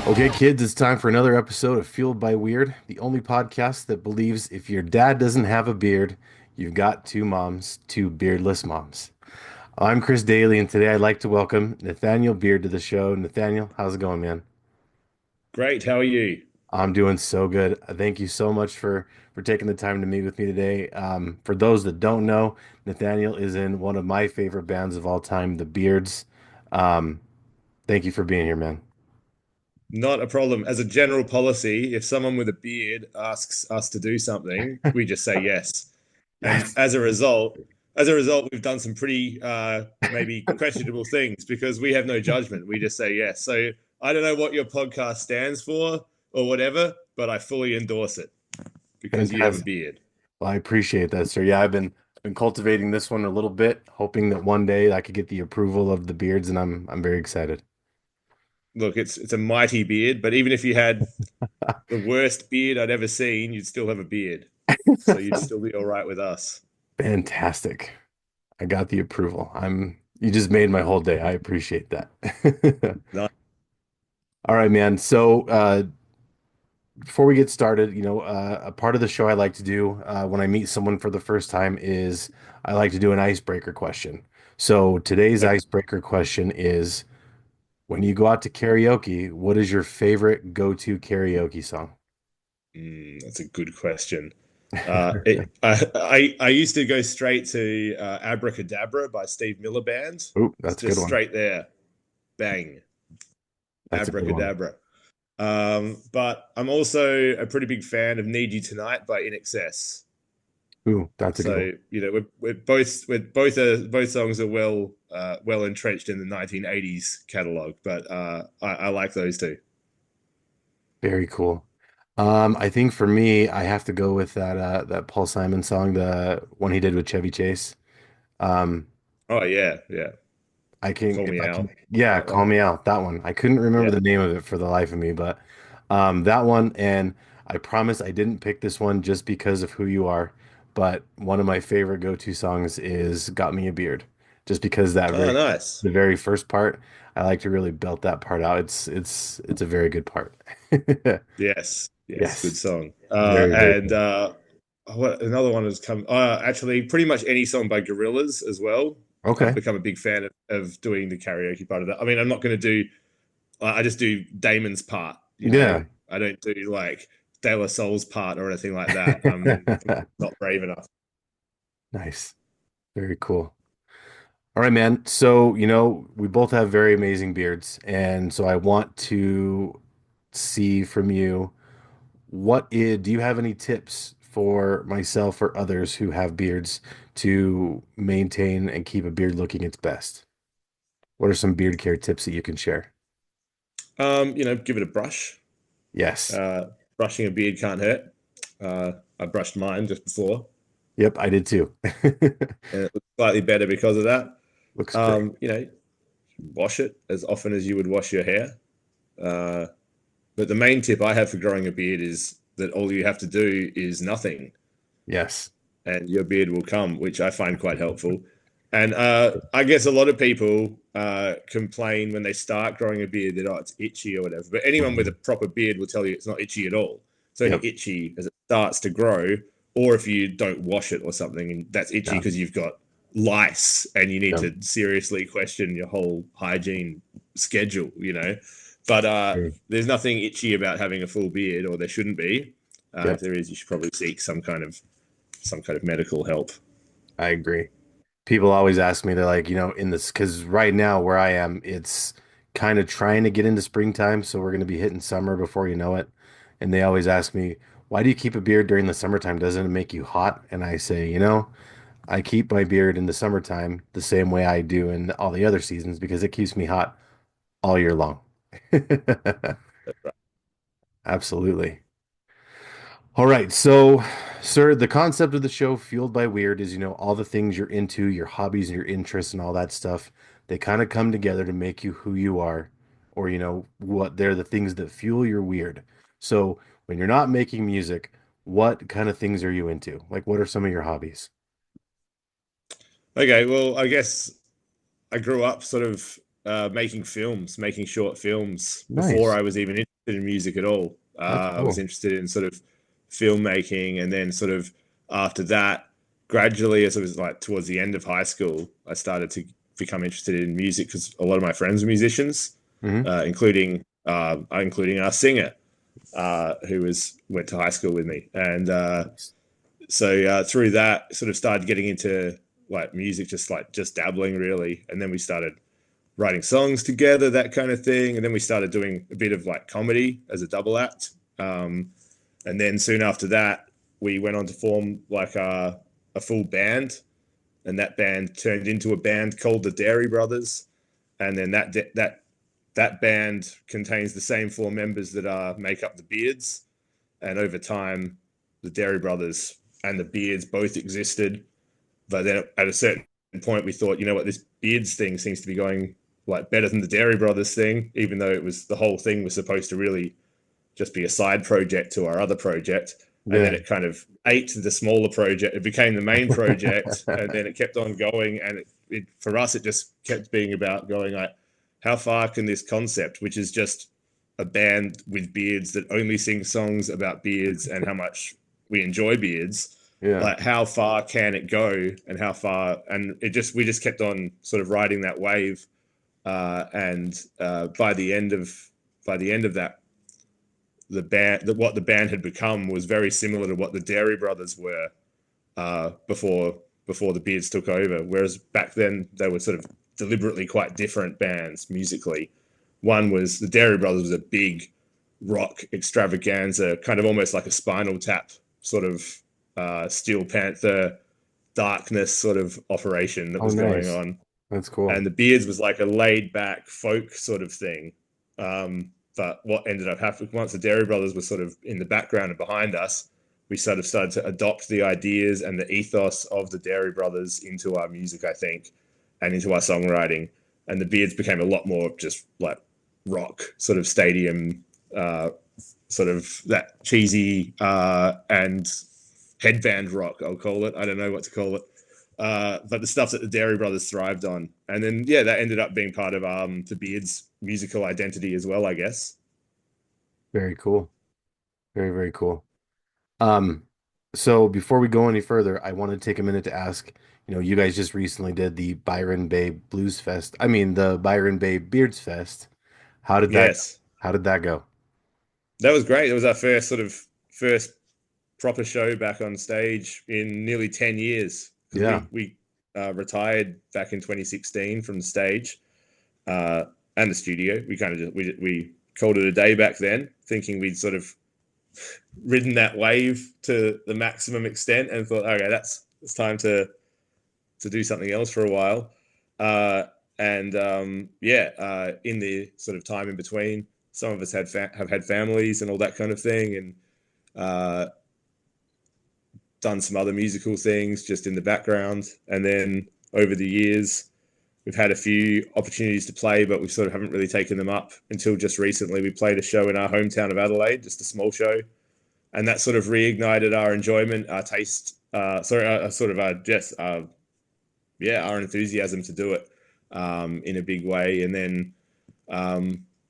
Okay, kids, it's time for another episode of Fueled by Weird, the only podcast that believes if your dad doesn't have a beard, you've got two moms, two beardless moms. I'm Chris Daly, and today I'd like to welcome Nathaniel Beard to the show. Nathaniel, how's it going, man? Great. How are you? I'm doing so good. Thank you so much for taking the time to meet with me today. For those that don't know, Nathaniel is in one of my favorite bands of all time, the Beards. Um, thank you for being here, man. Not a problem. As a general policy, if someone with a beard asks us to do something, we just say yes. And That's as a result, we've done some pretty maybe questionable things because we have no judgment. We just say yes. So I don't know what your podcast stands for or whatever, but I fully endorse it because you have a fantastic. beard. Well, I appreciate that, sir. Yeah, I've been cultivating this one a little bit, hoping that one day I could get the approval of the beards, and I'm very excited. Look, it's a mighty beard, but even if you had the worst beard I'd ever seen, you'd still have a beard. So you'd still be all right with us. Fantastic. I got the approval. You just made my whole day. I appreciate that. No. All right, man. So, before we get started, a part of the show I like to do when I meet someone for the first time is I like to do an icebreaker question. So today's Okay. icebreaker question is, when you go out to karaoke, what is your favorite go-to karaoke song? That's a good question. I used to go straight to Abracadabra by Steve Miller Band. Ooh, It's that's a good just one. straight there, bang, That's a good one. Abracadabra. But I'm also a pretty big fan of Need You Tonight by In Excess. Ooh, that's a good one. So we're both songs are well entrenched in the 1980s catalog, but I like those two. Very cool. I think for me, I have to go with that Paul Simon song, the one he did with Chevy Chase. Um, Oh yeah, yeah. I can Call if me I can out. yeah, That one. call me out. That one. I couldn't remember Yeah. the name of it for the life of me, but that one, and I promise I didn't pick this one just because of who you are, but one of my favorite go-to songs is Got Me a Beard. Just because Oh, nice. the very first part, I like to really belt that part out. It's a very good part. Yes, yes, good Yes. song. Very, very And good. another one has come. Actually, pretty much any song by Gorillaz as well. I've Okay. become a big fan of doing the karaoke part of that. I mean, I'm not going to do. I just do Damon's part. Yeah. I don't do like De La Soul's part or anything like that. I'm not brave enough. Nice. Very cool. All right, man. So, we both have very amazing beards, and so I want to see from you do you have any tips for myself or others who have beards to maintain and keep a beard looking its best? What are some beard care tips that you can share? Give it a brush. Yes. Uh, Brushing a beard can't hurt. I brushed mine just before, Yep, I did too. and it looks slightly better because of that. Looks great. Um, you know, Wash it as often as you would wash your hair. Uh, but the main tip I have for growing a beard is that all you have to do is nothing, Yes. and your beard will come, which I find quite helpful. And I guess a lot of people complain when they start growing a beard that, oh, it's itchy or whatever. But anyone with a Mhm. proper beard will tell you it's not itchy at all. It's only Yep. itchy as it starts to grow, or if you don't wash it or something, and that's itchy Yeah. because you've got lice and you need Yep. to seriously question your whole hygiene schedule. But True. there's nothing itchy about having a full beard, or there shouldn't be. If Yep. there is, you should probably seek some kind of medical help. I agree. People always ask me, they're like, in this, because right now where I am, it's kind of trying to get into springtime. So we're going to be hitting summer before you know it. And they always ask me, why do you keep a beard during the summertime? Doesn't it make you hot? And I say, I keep my beard in the summertime the same way I do in all the other seasons because it keeps me hot all year long. Absolutely. All right. So, sir, the concept of the show, Fueled by Weird, is, all the things you're into, your hobbies and your interests and all that stuff. They kind of come together to make you who you are, or, what they're the things that fuel your weird. So, when you're not making music, what kind of things are you into? Like, what are some of your hobbies? Okay, well, I guess I grew up sort of. making films, making short films before Nice. I was even interested in music at all. That's I was cool. interested in sort of filmmaking, and then sort of after that, gradually, as it was like towards the end of high school, I started to become interested in music because a lot of my friends were musicians, Hmm. including our singer, who was went to high school with me, and Nice. through that, sort of started getting into like music, just dabbling really, and then we started writing songs together, that kind of thing. And then we started doing a bit of like comedy as a double act. Um, and then soon after that, we went on to form like a full band, and that band turned into a band called the Dairy Brothers. And then that band contains the same four members that make up the Beards. And over time, the Dairy Brothers and the Beards both existed. But then at a certain point, we thought, you know what, this Beards thing seems to be going like better than the Dairy Brothers thing, even though it was the whole thing was supposed to really just be a side project to our other project. And then Yeah. it kind of ate the smaller project. It became the main project, and then it kept on going. And for us, it just kept being about going like, how far can this concept, which is just a band with beards that only sing songs about beards and how much we enjoy beards, Yeah. like how far can it go, and how far, and it just we just kept on sort of riding that wave, and by the end of that, what the band had become was very similar to what the Dairy Brothers were, before the Beards took over. Whereas back then they were sort of deliberately quite different bands musically. One was the Dairy Brothers was a big rock extravaganza, kind of almost like a Spinal Tap sort of Steel Panther darkness sort of operation that Oh, was going nice. on. That's And cool. the Beards was like a laid back folk sort of thing. But what ended up happening once the Dairy Brothers were sort of in the background and behind us, we sort of started to adopt the ideas and the ethos of the Dairy Brothers into our music, I think, and into our songwriting. And the Beards became a lot more just like rock, sort of stadium, sort of that cheesy and headband rock, I'll call it. I don't know what to call it. But the stuff that the Dairy Brothers thrived on. And then, yeah, that ended up being part of the Beards' musical identity as well, I guess. Very cool. Very, very cool. Um, so before we go any further, I want to take a minute to ask, you guys just recently did the Byron Bay Blues Fest. I mean, the Byron Bay Beards Fest. How did that Yes, how did that go? that was great. It was our first proper show back on stage in nearly 10 years because Yeah. we retired back in 2016 from the stage, uh, and the studio. We kind of we called it a day back then, thinking we'd sort of ridden that wave to the maximum extent and thought, okay, it's time to do something else for a while. Uh, and yeah, in the sort of time in between, some of us have had families and all that kind of thing, and uh, done some other musical things just in the background. And then over the years, we've had a few opportunities to play, but we sort of haven't really taken them up until just recently. We played a show in our hometown of Adelaide, just a small show, and that sort of reignited our enjoyment, our taste, sort of our just yeah, our enthusiasm to do it, in a big way. And then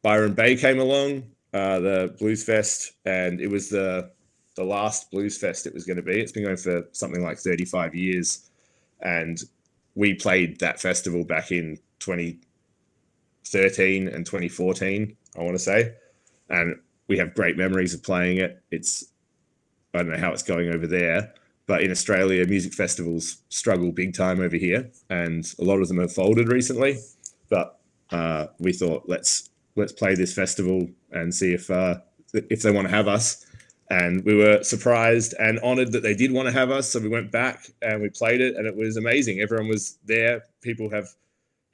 Byron Bay came along, the Blues Fest, and it was the last Blues Fest it was going to be. It's been going for something like 35 years, and we played that festival back in 2013 and 2014, I want to say, and we have great memories of playing it. I don't know how it's going over there, but in Australia, music festivals struggle big time over here, and a lot of them have folded recently. But we thought let's play this festival and see if they want to have us. And we were surprised and honored that they did want to have us. So we went back and we played it, and it was amazing. Everyone was there. People have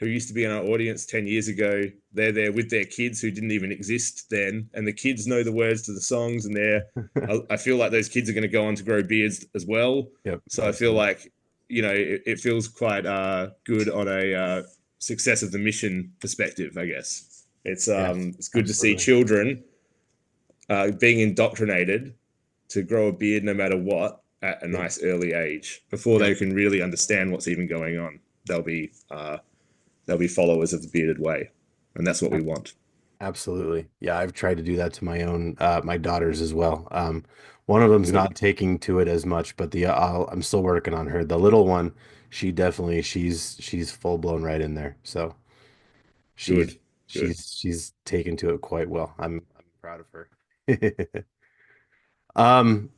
who used to be in our audience 10 years ago, they're there with their kids who didn't even exist then. And the kids know the words to the songs, and I feel like those kids are going to go on to grow beards as well. Yep, So I feel absolutely. like, it feels quite good on a success of the mission perspective, I guess. Yes, It's good to see absolutely. children being indoctrinated to grow a beard no matter what at a Yep. nice early age before Yep. they can really understand what's even going on. They'll be they'll be followers of the bearded way, and that's what we want. Absolutely. Yeah, I've tried to do that to my own my daughters as well. One of them's Good, not taking to it as much, but I'm still working on her. The little one, she definitely she's full blown right in there. So she's good, good. she's taken to it quite well. I'm proud of her.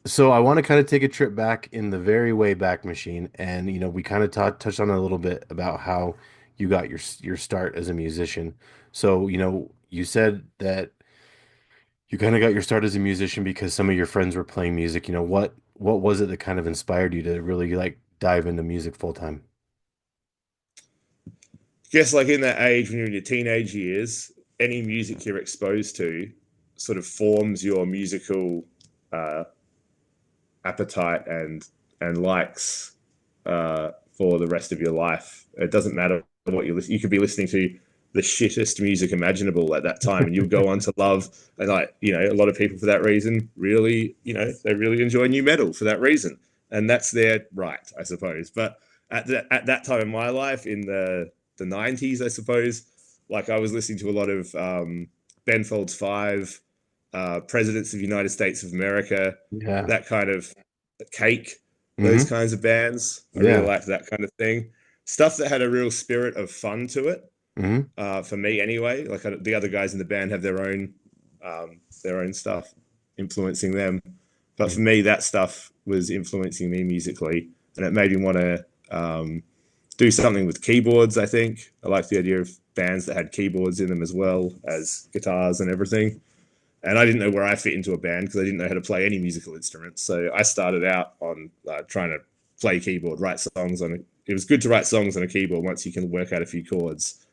So I want to kind of take a trip back in the very way back machine, and we kind of touched on a little bit about how you got your start as a musician. So you said that you kind of got your start as a musician because some of your friends were playing music. What was it that kind of inspired you to really like dive into music full time? Guess like in that age when you're in your teenage years, any music you're exposed to sort of forms your musical uh, appetite and likes for the rest of your life. It doesn't matter what you listen. You could be listening to the shittest music imaginable at that time, and you'll go on to love. And like a lot of people for that reason really, they really enjoy new metal for that reason, and that's their right, I suppose. But at that time in my life, in the 90s, I suppose, like I was listening to a lot of Ben Folds Five, Presidents of the United States of America, Yeah. that kind of Cake, those Hmm. kinds of bands. I really Yeah. liked that kind of thing. Stuff that had a real spirit of fun to it. Hmm. For me, anyway. Like the other guys in the band have their own stuff influencing them, but for me, that stuff was influencing me musically, and it made me want to do something with keyboards. I think I like the idea of bands that had keyboards in them as well as guitars and everything. And I didn't know where I fit into a band because I didn't know how to play any musical instruments. So I started out on trying to play keyboard, write songs on it. It was good to write songs on a keyboard once you can work out a few chords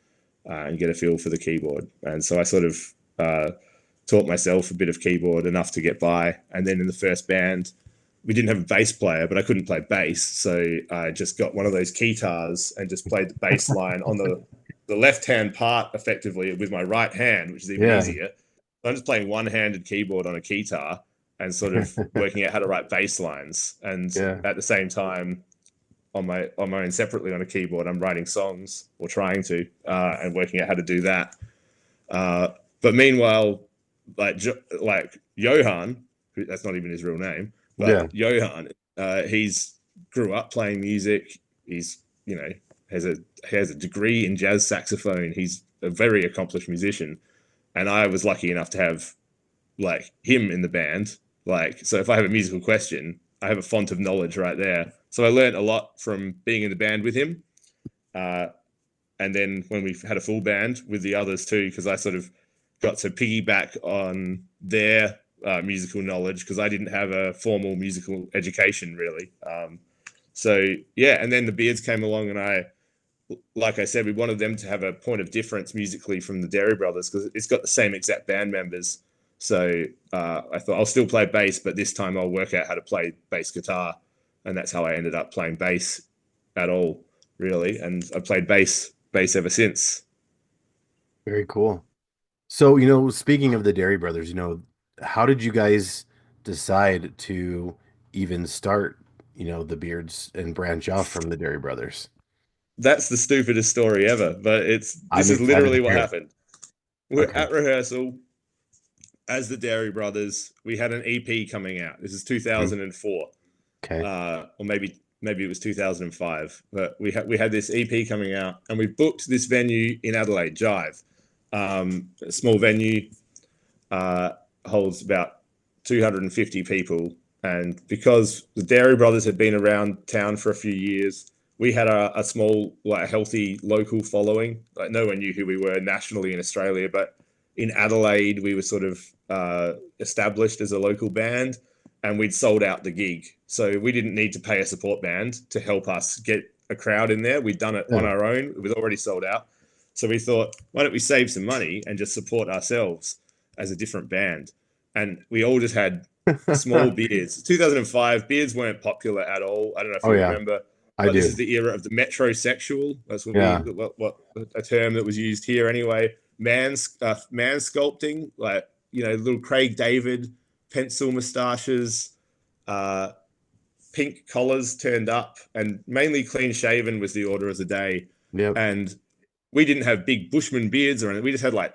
and get a feel for the keyboard. And so I sort of uh, taught myself a bit of keyboard enough to get by. And then in the first band, we didn't have a bass player, but I couldn't play bass, so I just got one of those keytars and just played the bass line on the left hand part effectively with my right hand, which is even Yeah. easier. So I'm just playing one handed keyboard on a keytar and sort of working out how to write bass lines, and Yeah. at the same time on my own separately on a keyboard, I'm writing songs or trying to and working out how to do that. But meanwhile, like Johan, that's not even his real name, but Yeah. Johan, he's grew up playing music. He's has a has a degree in jazz saxophone. He's a very accomplished musician, and I was lucky enough to have like him in the band. Like, so if I have a musical question, I have a font of knowledge right there. So I learned a lot from being in the band with him. Uh, and then when we had a full band with the others too, because I sort of got to piggyback on their musical knowledge because I didn't have a formal musical education really. So yeah, and then the Beards came along, and like I said, we wanted them to have a point of difference musically from the Dairy Brothers because it's got the same exact band members. So I thought I'll still play bass, but this time I'll work out how to play bass guitar, and that's how I ended up playing bass at all, really. And I played bass ever since. Very cool. So, speaking of the Dairy Brothers, how did you guys decide to even start, the Beards and branch off from the Dairy Brothers? That's the stupidest story ever, but it's this I'm is excited to literally what hear it. happened. We're Okay. at rehearsal as the Dairy Brothers. We had an EP coming out. This is Mhm. 2004. Okay. Or maybe it was 2005. But we had this EP coming out, and we booked this venue in Adelaide, Jive, a small venue, uh, holds about 250 people. And because the Dairy Brothers had been around town for a few years, we had a small, like, healthy local following. Like, no one knew who we were nationally in Australia, but in Adelaide, we were sort of established as a local band, and we'd sold out the gig. So we didn't need to pay a support band to help us get a crowd in there. We'd done it on Yeah. our own. It was already sold out. So we thought, why don't we save some money and just support ourselves as a different band? And we all just had small beards. 2005, beards weren't popular at all. I don't know if Oh you yeah, remember, I but this is do. the era of the metrosexual. That's Yeah. what a term that was used here anyway. Man sculpting, like little Craig David pencil moustaches, uh, pink collars turned up, and mainly clean shaven was the order of the day. Yep. And we didn't have big Bushman beards or anything. We just had like,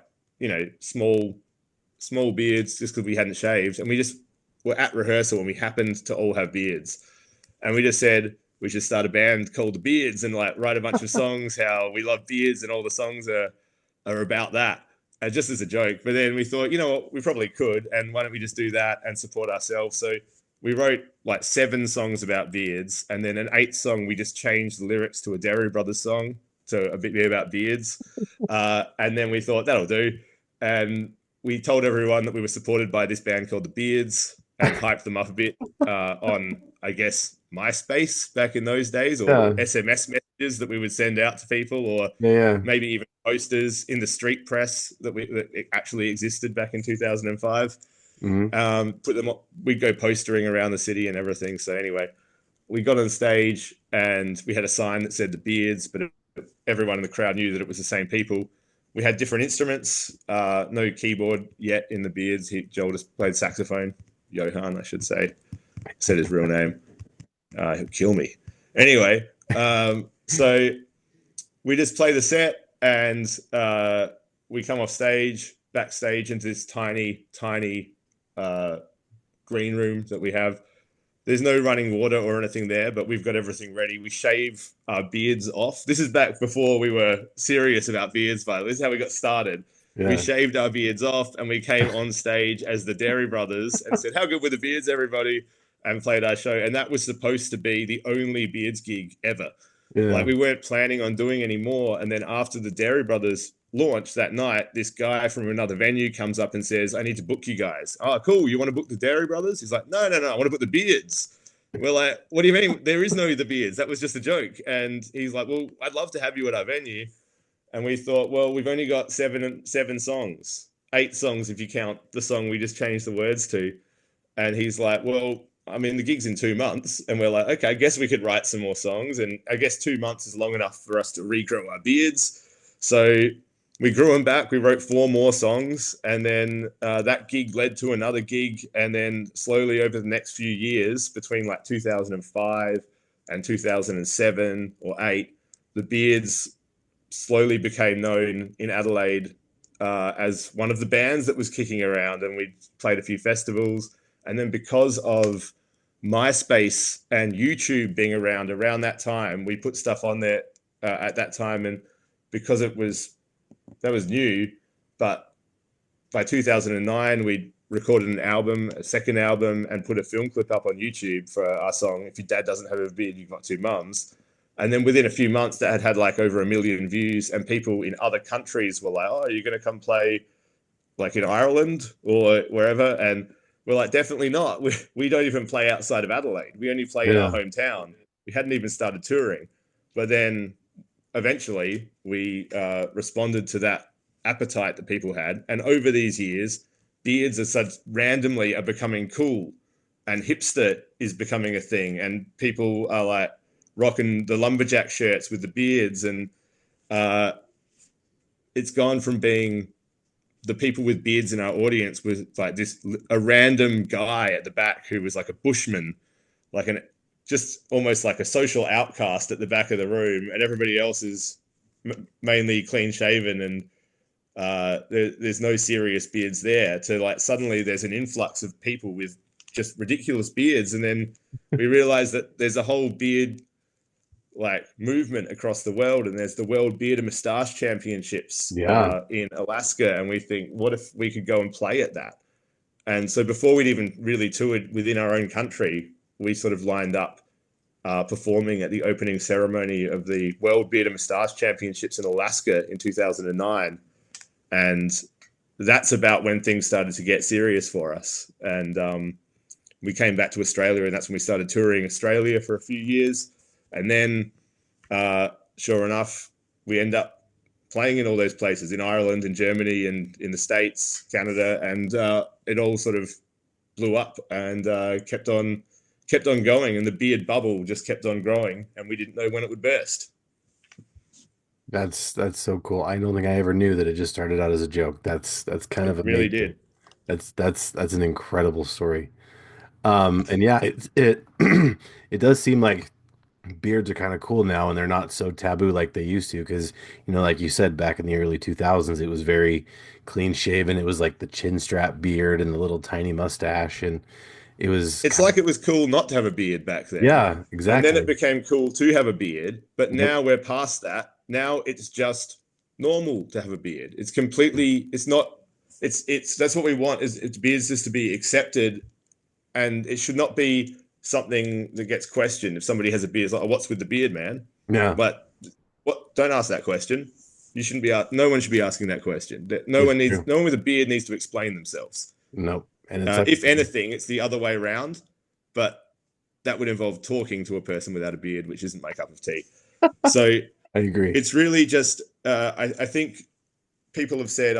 small beards just because we hadn't shaved. And we just were at rehearsal and we happened to all have beards. And we just said we should start a band called the Beards and like write a bunch of songs how we love beards and all the songs are about that. And just as a joke. But then we thought, you know what, we probably could, and why don't we just do that and support ourselves? So we wrote like 7 songs about beards, and then an 8th song we just changed the lyrics to a Dairy Brothers song to a bit about beards. And then we thought that'll do. And we told everyone that we were supported by this band called the Beards and hyped them up a bit on, I guess, MySpace back in those days, or Yeah, SMS messages that we would send out to people, or yeah, yeah. maybe even posters in the street press that actually existed back in 2005. Hmm. Put them. We'd go postering around the city and everything. So anyway, we got on stage and we had a sign that said the Beards, but everyone in the crowd knew that it was the same people. We had different instruments. No keyboard yet in the Beards. Joel just played saxophone. Johan, I should say, said his real name. He'll kill me. Anyway, so we just play the set and we come off stage, backstage into this tiny, tiny uh, green room that we have. There's no running water or anything there, but we've got everything ready. We shave our beards off. This is back before we were serious about beards, by the way. This is how we got started. We Yeah, shaved our beards off and we came on stage as the Dairy Brothers and said, "How good were the beards, everybody?" and played our show. And that was supposed to be the only beards gig ever. Like yeah, we weren't planning on doing any more. And then after the Dairy Brothers launch that night, this guy from another venue comes up and says, "I need to book you guys." "Oh, cool. You want to book the Dairy Brothers?" He's like, "No, no, no. I want to book the Beards." We're like, "What do you mean? There is no the Beards. That was just a joke." And he's like, "Well, I'd love to have you at our venue." And we thought, well, we've only got seven songs, 8 songs if you count the song we just changed the words to. And he's like, well, I mean, the gig's in 2 months. And we're like, okay, I guess we could write some more songs. And I guess 2 months is long enough for us to regrow our beards. So we grew them back. We wrote 4 more songs. And then that gig led to another gig. And then slowly over the next few years, between like 2005 and 2007 or 8, the Beards slowly became known in Adelaide as one of the bands that was kicking around. And we played a few festivals. And then because of MySpace and YouTube being around that time, we put stuff on there at that time. And because that was new, but by 2009, we recorded an album, a second album, and put a film clip up on YouTube for our song, "If Your Dad Doesn't Have a Beard, You've Got Two Mums." And then within a few months, that had like over 1 million views, and people in other countries were like, "Oh, you're going to come play like in Ireland or wherever?" And we're like, "Definitely not. We don't even play outside of Adelaide. We only play in our yeah. hometown." We hadn't even started touring. But then eventually we responded to that appetite that people had. And over these years, beards are such randomly are becoming cool, and hipster is becoming a thing. And people are like rocking the lumberjack shirts with the beards. And uh, it's gone from being the people with beards in our audience was like this a random guy at the back who was like a bushman, like an just almost like a social outcast at the back of the room, and everybody else is mainly clean shaven and there's no serious beards there. To like suddenly there's an influx of people with just ridiculous beards, and then we realize that there's a whole beard like movement across the world, and there's the World Beard and Moustache Championships Yeah. in Alaska, and we think, what if we could go and play at that? And so before we'd even really toured within our own country, we sort of lined up performing at the opening ceremony of the World Beard and Moustache Championships in Alaska in 2009. And that's about when things started to get serious for us. And we came back to Australia, and that's when we started touring Australia for a few years. And then, sure enough, we end up playing in all those places in Ireland, in Germany, and in the States, Canada, and it all sort of blew up and kept on going, and the beard bubble just kept on growing, and we didn't know when it would burst. That's so cool. I don't think I ever knew that it just started out as a joke. That's kind It of really amazing. did. That's an incredible story. And yeah, it does seem like beards are kind of cool now and they're not so taboo like they used to because, like you said, back in the early 2000s, it was very clean shaven. It was like the chin strap beard and the little tiny mustache. And it was It's kind of, like it was cool not to have a beard back then. yeah, And then it exactly. became cool to have a beard. But Yep. now we're past that. Now it's just normal to have a beard. It's completely, it's not, that's what we want is it's beards just to be accepted. And it should not be something that gets questioned. If somebody has a beard, it's like, oh, what's with the beard, man? Yeah, But what? Don't ask that question. You shouldn't be. No one should be asking that question. No it's one needs. true. No one with a beard needs to explain themselves. Nope. And it's like, If anything, it's the other way around. But that would involve talking to a person without a beard, which isn't my cup of tea. So I agree. it's really just. I think people have said,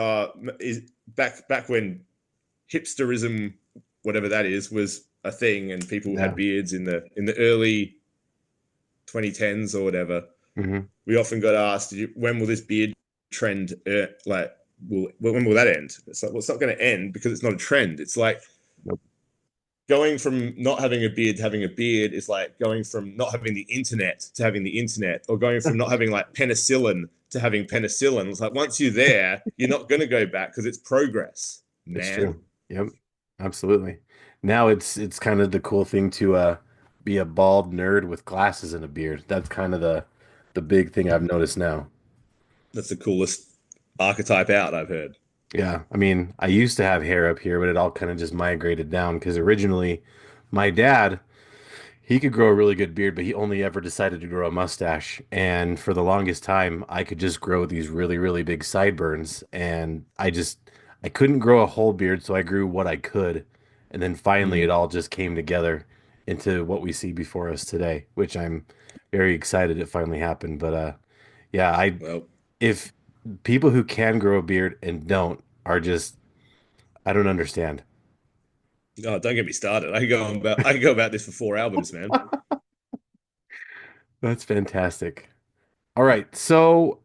is back when hipsterism, whatever that is, was a thing, and people had Yeah. beards in the early 2010s or whatever. Hmm. We often got asked, when will this beard trend when will that end? It's like, well, it's not going to end because it's not a trend. It's like Nope. going from not having a beard to having a beard is like going from not having the internet to having the internet, or going from not having like penicillin to having penicillin. It's like once you're there, you're not going to go back because it's progress, It's man. true. Yep. Absolutely. Now it's kind of the cool thing to be a bald nerd with glasses and a beard. That's kind of the big thing I've noticed now. That's the coolest archetype out, I've heard. Yeah, I mean, I used to have hair up here, but it all kind of just migrated down because originally my dad, he could grow a really good beard, but he only ever decided to grow a mustache. And for the longest time, I could just grow these really, really big sideburns. And I couldn't grow a whole beard, so I grew what I could. And then finally, it Mm, all just came together into what we see before us today, which I'm very excited it finally happened. But yeah, well, if people who can grow a beard and don't are just, I don't understand. oh, don't get me started. I can go about this for 4 albums, man. That's fantastic. All right, so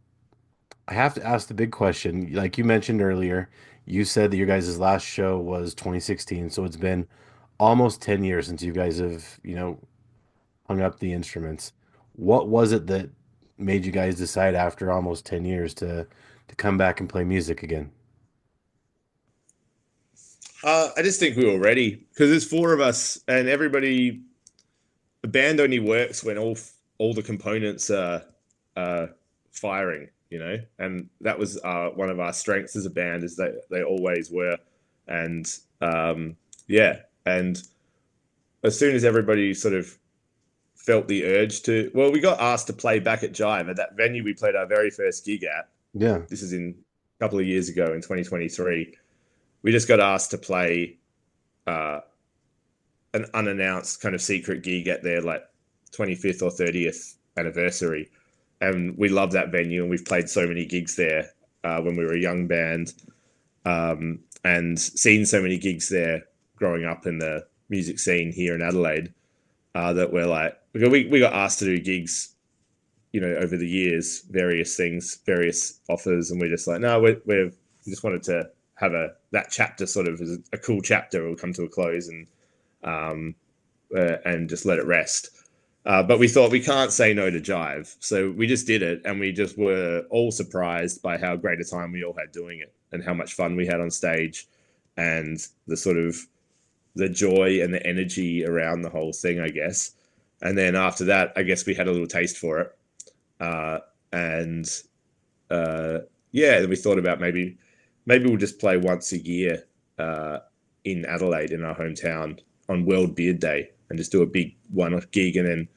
I have to ask the big question. Like you mentioned earlier, you said that your guys' last show was 2016, so it's been almost 10 years since you guys have, hung up the instruments. What was it that made you guys decide after almost 10 years to come back and play music again? I just think we were ready because there's four of us, and everybody. The band only works when all the components are firing, and that was one of our strengths as a band is that they always were, and yeah, and as soon as everybody sort of felt the urge to, well, we got asked to play back at Jive at that venue we played our very first gig at. Yeah. This is in a couple of years ago in 2023. We just got asked to play uh, an unannounced kind of secret gig at their like 25th or 30th anniversary. And we love that venue, and we've played so many gigs there when we were a young band, and seen so many gigs there growing up in the music scene here in Adelaide, that we're like, we got asked to do gigs, over the years, various things, various offers, and we're just like, no, we just wanted to have that chapter sort of as a cool chapter will come to a close, and just let it rest. But we thought we can't say no to Jive, so we just did it, and we just were all surprised by how great a time we all had doing it, and how much fun we had on stage, and the sort of the joy and the energy around the whole thing, I guess. And then after that, I guess we had a little taste for it, and yeah, then we thought about maybe we'll just play once a year in Adelaide in our hometown on World Beard Day, and just do a big one-off gig, and then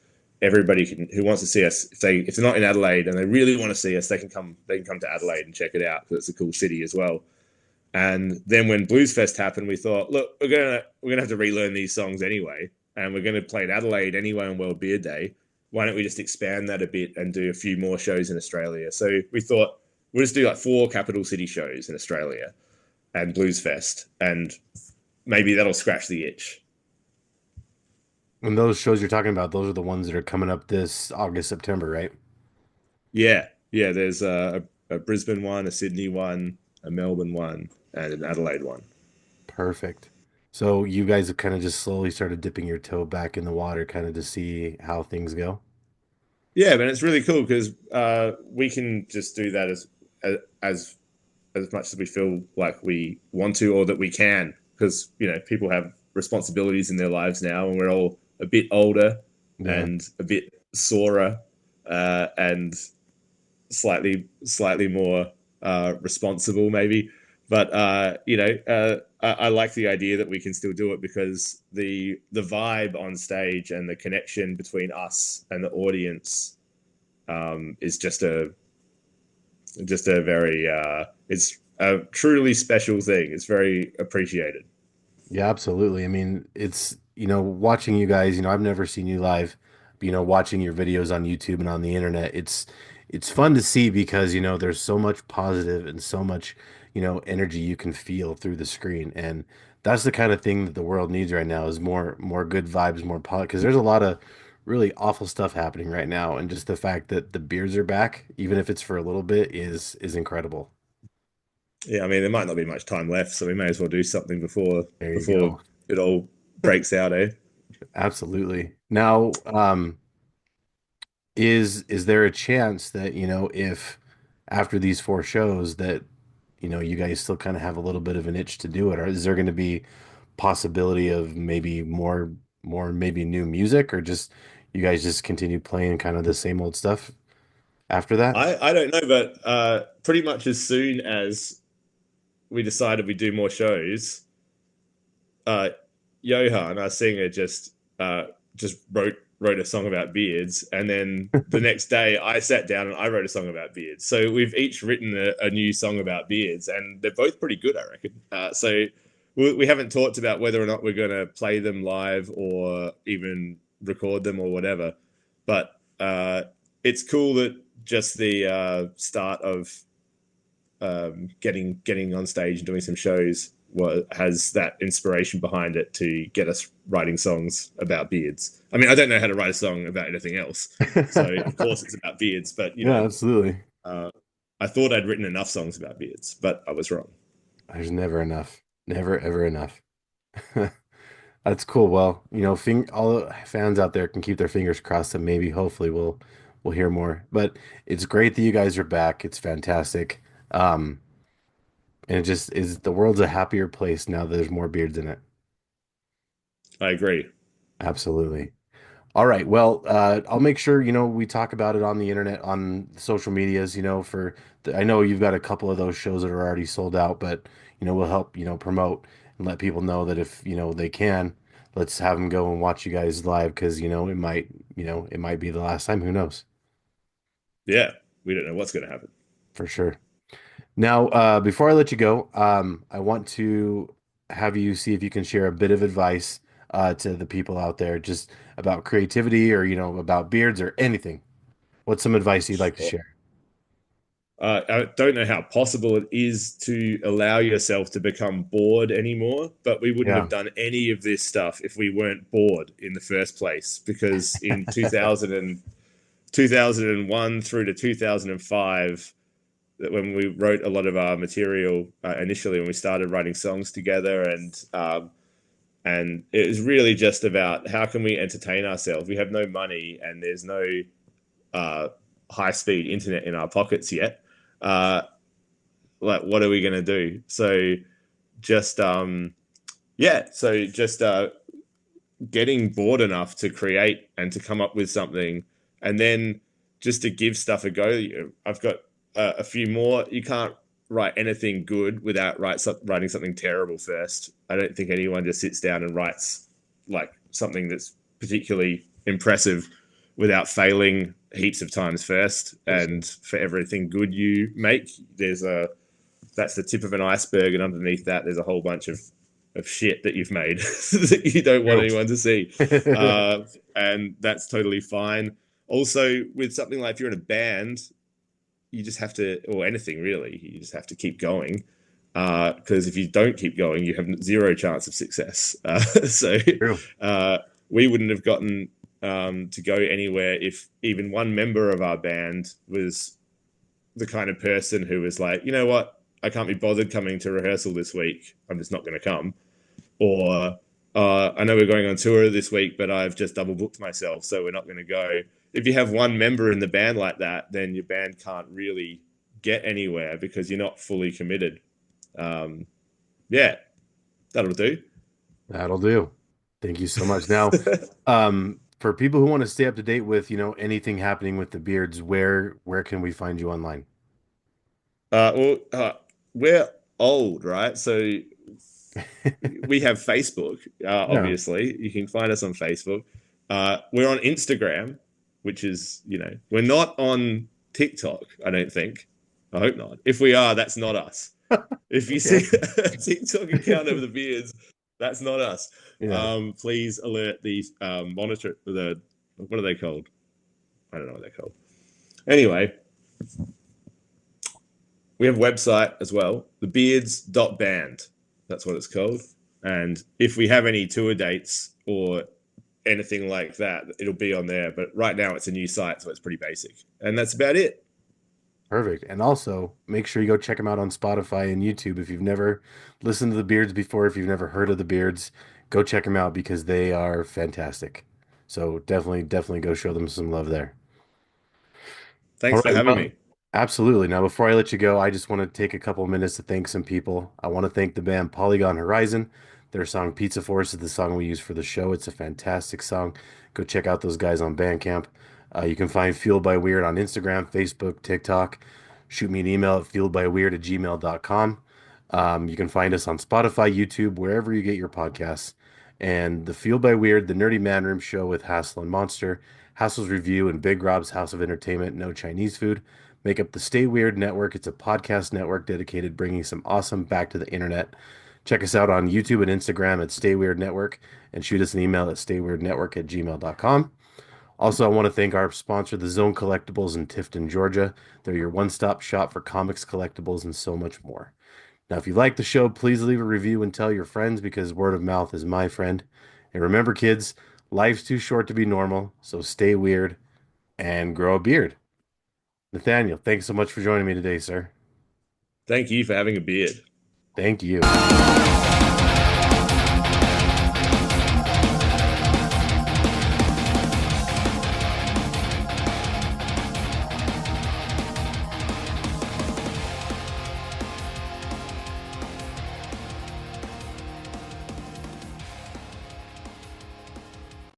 everybody who wants to see us, if they're not in Adelaide and they really want to see us, they can come to Adelaide and check it out because it's a cool city as well. And then when Bluesfest happened, we thought, look, we're gonna have to relearn these songs anyway, and we're gonna play in Adelaide anyway on World Beard Day. Why don't we just expand that a bit and do a few more shows in Australia? So we thought we'll just do like 4 capital city shows in Australia and Bluesfest, and maybe that'll scratch the itch. And those shows you're talking about, those are the ones that are coming up this August, September, right? Yeah, yeah. There's a Brisbane one, a Sydney one, a Melbourne one, and an Adelaide one. Perfect. So you guys have kind of just slowly started dipping your toe back in the water, kind of to see how things go. Yeah, but it's really cool because we can just do that as as much as we feel like we want to or that we can, because people have responsibilities in their lives now, and we're all a bit older Yeah. and a bit sorer, and slightly more responsible maybe. But I like the idea that we can still do it because the vibe on stage and the connection between us and the audience is just a very it's a truly special thing. It's very appreciated. Yeah, absolutely. I mean, it's, watching you guys, I've never seen you live, but, watching your videos on YouTube and on the internet, it's fun to see because, there's so much positive and so much, energy you can feel through the screen. And that's the kind of thing that the world needs right now is more good vibes, more positive, because there's a lot of really awful stuff happening right now. And just the fact that the beards are back, even if it's for a little bit, is incredible. Yeah, I mean there might not be much time left, so we may as well do something There you before go. it all breaks out, eh? Absolutely. Now, is there a chance that, if after these four shows that, you guys still kind of have a little bit of an itch to do it, or is there going to be possibility of maybe more maybe new music, or just you guys just continue playing kind of the same old stuff after that? I don't know, but pretty much as soon as we decided we'd do more shows, uh, Johan, our singer, just wrote a song about beards, and then the next day I sat down and I wrote a song about beards. So we've each written a new song about beards, and they're both pretty good, I reckon. So we haven't talked about whether or not we're going to play them live or even record them or whatever. But it's cool that just the start of getting on stage and doing some shows has that inspiration behind it to get us writing songs about beards. I mean, I don't know how to write a song about anything else, so of course it's about beards. But Yeah, absolutely. uh, I thought I'd written enough songs about beards, but I was wrong. There's never enough. Never ever enough. That's cool. Well, all the fans out there can keep their fingers crossed that maybe, hopefully, we'll hear more. But it's great that you guys are back. It's fantastic. Um, and it just is the world's a happier place now that there's more beards in it. I agree. Absolutely. All right. Well, I'll make sure, we talk about it on the internet, on social medias, I know you've got a couple of those shows that are already sold out, but, we'll help, promote and let people know that if, they can, let's have them go and watch you guys live because, it might be the last time. Who knows? Yeah, we don't know what's going to happen. For sure. Now, before I let you go, I want to have you see if you can share a bit of advice to the people out there just about creativity or, about beards or anything. What's some advice you'd like to Sure. share? I don't know how possible it is to allow yourself to become bored anymore, but we wouldn't have Yeah. done any of this stuff if we weren't bored in the first place. Because in 2001 through to 2005, that when we wrote a lot of our material initially, when we started writing songs together, and it was really just about how can we entertain ourselves. We have no money, and there's no uh, high speed internet in our pockets yet. Uh, like, what are we going to do? So just yeah, so just getting bored enough to create and to come up with something, and then just to give stuff a go. I've got a few more. You can't write anything good without writing something terrible first. I don't think anyone just sits down and writes like something that's particularly impressive without failing heaps of times first. For sure. And for everything good you make, there's a that's the tip of an iceberg, and underneath that, there's a whole bunch of shit that you've made that you don't want True. anyone to see, and that's totally fine. Also, with something like if you're in a band, you just have to, or anything really, you just have to keep going. Because if you don't keep going, you have zero chance of success. So True. uh, we wouldn't have gotten to go anywhere if even one member of our band was the kind of person who was like, you know what, I can't be bothered coming to rehearsal this week. I'm just not going to come. Or I know we're going on tour this week, but I've just double booked myself, so we're not going to go. If you have one member in the band like that, then your band can't really get anywhere because you're not fully committed. Um, yeah, that'll do. That'll do. Thank you so much. Now, for people who want to stay up to date with, anything happening with the Beards, where can we find you online? We're old, right? So we have Facebook, Yeah. obviously. You can find us on Facebook. We're on Instagram, which is, we're not on TikTok, I don't think. I hope not. If we are, that's not us. If you see Okay. a TikTok account of the Beards, that's not us. Yeah. Please alert the monitor, what are they called? I don't know what they're called. Anyway, we have a website as well, thebeards.band. That's what it's called. And if we have any tour dates or anything like that, it'll be on there. But right now it's a new site, so it's pretty basic. And that's about it. Perfect. And also make sure you go check them out on Spotify and YouTube. If you've never listened to the Beards before, if you've never heard of the Beards, go check them out because they are fantastic. So definitely go show them some love there. All Thanks for right. having Well, me. absolutely. Now, before I let you go, I just want to take a couple of minutes to thank some people. I want to thank the band Polygon Horizon. Their song Pizza Force is the song we use for the show. It's a fantastic song. Go check out those guys on Bandcamp. You can find Fueled by Weird on Instagram, Facebook, TikTok. Shoot me an email at fueledbyweird@gmail.com. You can find us on Spotify, YouTube, wherever you get your podcasts. And the Fueled by Weird, the Nerdy Man Room show with Hassel and Monster, Hassel's Review, and Big Rob's House of Entertainment, No Chinese Food make up the Stay Weird Network. It's a podcast network dedicated bringing some awesome back to the internet. Check us out on YouTube and Instagram at Stay Weird Network and shoot us an email at stayweirdnetwork@gmail.com. Also, I want to thank our sponsor, The Zone Collectibles in Tifton, Georgia. They're your one-stop shop for comics, collectibles, and so much more. Now, if you like the show, please leave a review and tell your friends because word of mouth is my friend. And remember, kids, life's too short to be normal, so stay weird and grow a beard. Nathaniel, thanks so much for joining me today, sir. Thank you for having a beard. Thank you.